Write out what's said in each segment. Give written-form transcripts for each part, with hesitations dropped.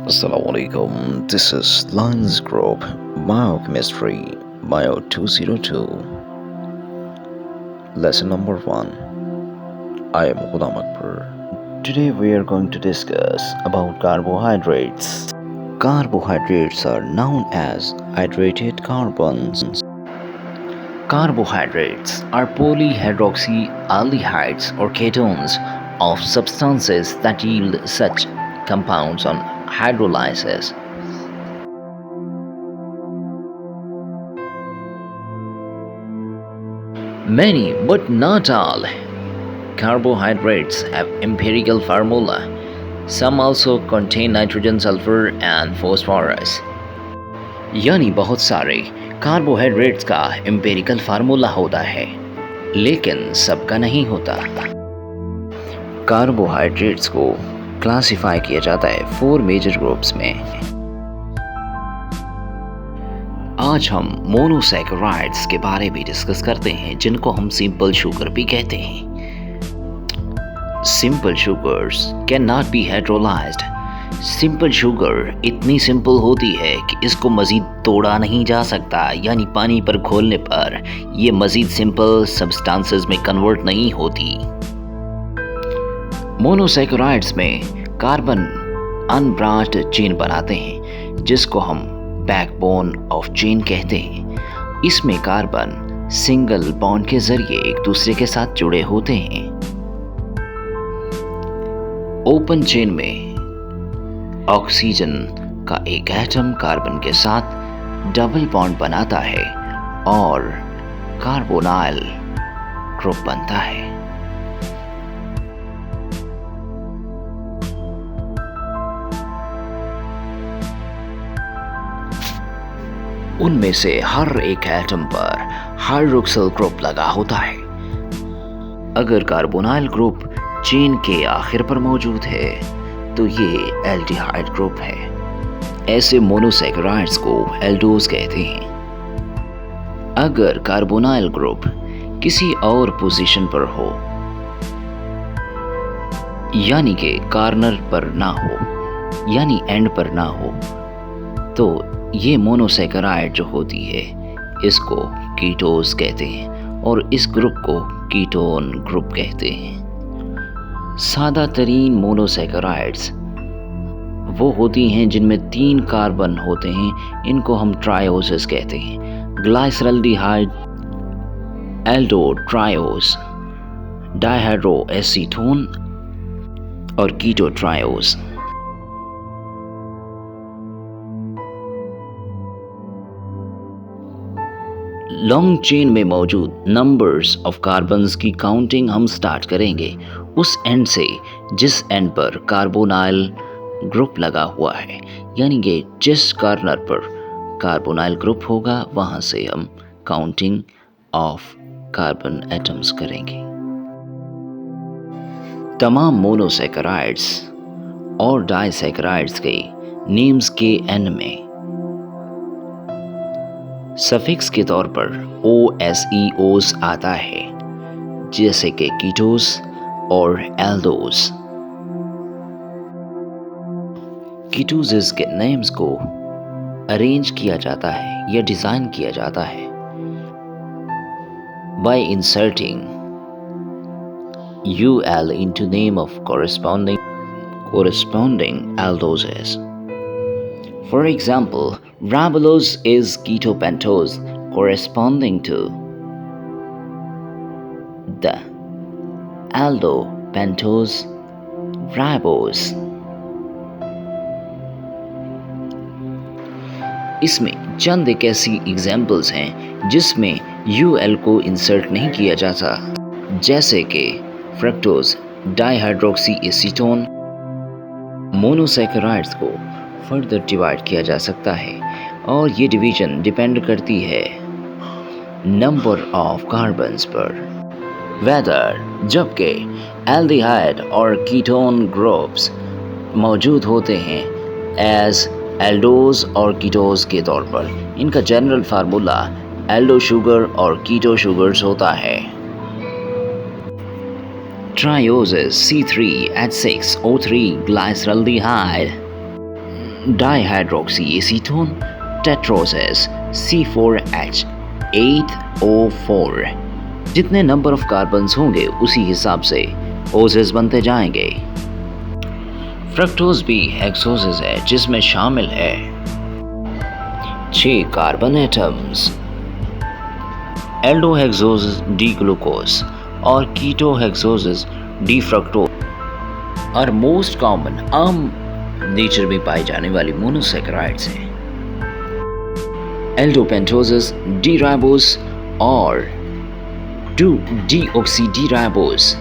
Assalamualaikum. This is Lines Group Biochemistry Bio 202. Lesson number 1. I am Ghulam Akbar. Today we are going to discuss about carbohydrates. Carbohydrates are known as hydrated carbons. Carbohydrates are polyhydroxyaldehydes or ketones of substances that yield such compounds on hydrolysis. Many, but not all, carbohydrates have empirical formula. Some also contain nitrogen, sulfur and phosphorus. यानी बहुत सारे carbohydrates का empirical formula होता है, लेकिन सबका नहीं होता। कार्बोहाइड्रेट्स को क्लासिफाई किया जाता है 4 मेजर ग्रुप्स में। आज हम मोनोसैकेराइड्स के बारे में डिस्कस करते हैं, जिनको हम सिंपल शुगर भी कहते हैं। Simple sugars can not be hydrolysed. Simple sugar इतनी सिंपल होती है कि इसको मज़ीद तोड़ा नहीं जा सकता, यानी पानी पर घोलने पर ये मज़ीद सिंपल सब्सटेंसेस में कन्वर्ट नहीं होती। मोनोसैकेराइड्स में कार्बन अनब्रांच्ड चेन बनाते हैं, जिसको हम बैकबोन ऑफ चेन कहते हैं। इसमें कार्बन सिंगल बॉन्ड के जरिए एक दूसरे के साथ जुड़े होते हैं। ओपन चेन में ऑक्सीजन का एक एटम कार्बन के साथ डबल बॉन्ड बनाता है और कार्बोनाइल ग्रुप बनता है। उनमें से हर एक एटम पर हाइड्रोक्सिल ग्रुप लगा होता है। अगर कार्बोनाइल ग्रुप चेन के आखिर पर मौजूद है तो ये एल्डिहाइड ग्रुप है। ऐसे मोनोसैकेराइड्स को एल्डोज कहते हैं। अगर कार्बोनाइल ग्रुप किसी और पोजीशन पर हो, यानी कि कॉर्नर पर ना हो, यानी एंड पर ना हो, तो ये मोनोसैकेराइड जो होती है इसको कीटोज कहते हैं और इस ग्रुप को कीटोन ग्रुप कहते हैं। सादा तरीन मोनोसैकेराइड्स वो होती हैं जिनमें 3 कार्बन होते हैं, इनको हम ट्रायोसेस कहते हैं। ग्लाइसरल्डिहाइड, एल्डो ट्रायोस, डाइहाइड्रोएसीटोन और कीटो ट्रायोस। लॉन्ग चेन में मौजूद नंबर्स ऑफ कार्बन्स की काउंटिंग हम स्टार्ट करेंगे उस एंड से जिस एंड पर कार्बोनाइल ग्रुप लगा हुआ है, यानी कि जिस कॉर्नर पर कार्बोनाइल ग्रुप होगा वहां से हम काउंटिंग ऑफ कार्बन एटम्स करेंगे। तमाम मोनोसैकेराइड्स और डाइसैकेराइड्स के नेम्स के एंड में सफिक्स के तौर पर OSEOs आता है, जैसे कि कीटोस और एल्डोस। कीटोजेस के नेम्स को अरेंज किया जाता है या डिजाइन किया जाता है by inserting UL into name of corresponding aldoses. For example, ribulose is ketopentose corresponding to the aldopentose ribose. इसमें चंद एक ऐसी एग्जाम्पल्स हैं जिसमें UL को इंसर्ट नहीं किया जाता, जैसे कि फ्रक्टोज डाइहाइड्रोक्सी एसीटोन। मोनोसैकेराइड्स को फर्दर डिवाइड किया जा सकता है और ये डिवीजन डिपेंड करती है नंबर ऑफ कार्बन्स पर, वेदर, जबकि एल्डिहाइड और कीटोन ग्रुप्स मौजूद होते हैं एज एल्डोज और कीटोज के तौर पर। इनका जनरल फार्मूला एल्डो शुगर और कीटो शुगर्स होता है। Trioses C3H6O3 glyceraldehyde. Dihydroxy tetroses C4H8O4। जितने नंबर ऑफ कार्बन्स होंगे उसी हिसाब से ओजेस बनते जाएंगे। फ्रक्टोज भी हेक्सोसेस है जिसमें शामिल है 6 कार्बन एटम्स। एल्डोहेक्सोसेस डी ग्लूकोज और कीटोहेक्सोसेस डी फ्रक्टोज और मोस्ट कॉमन आम नेचर में पाई जाने वाली मोनोसैकेराइड्स हैं। एल्डोपेंटोसेस डी राइबोस और 2-deoxyderibose,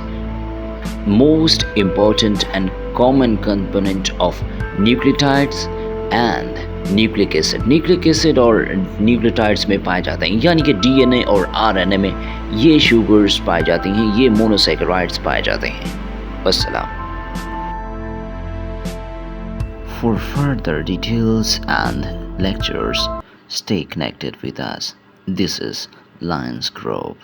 most important and common component of nucleotides and nucleic acid। Nucleic acid और न्यूक्लियोटाइड्स में पाए जाते हैं, यानी कि डीएनए और आरएनए में ये शुगर्स पाए जाती हैं, ये मोनोसैकेराइड्स पाए जाते हैं। वस्सलाम। For further details and lectures, stay connected with us. This is Lions Grove.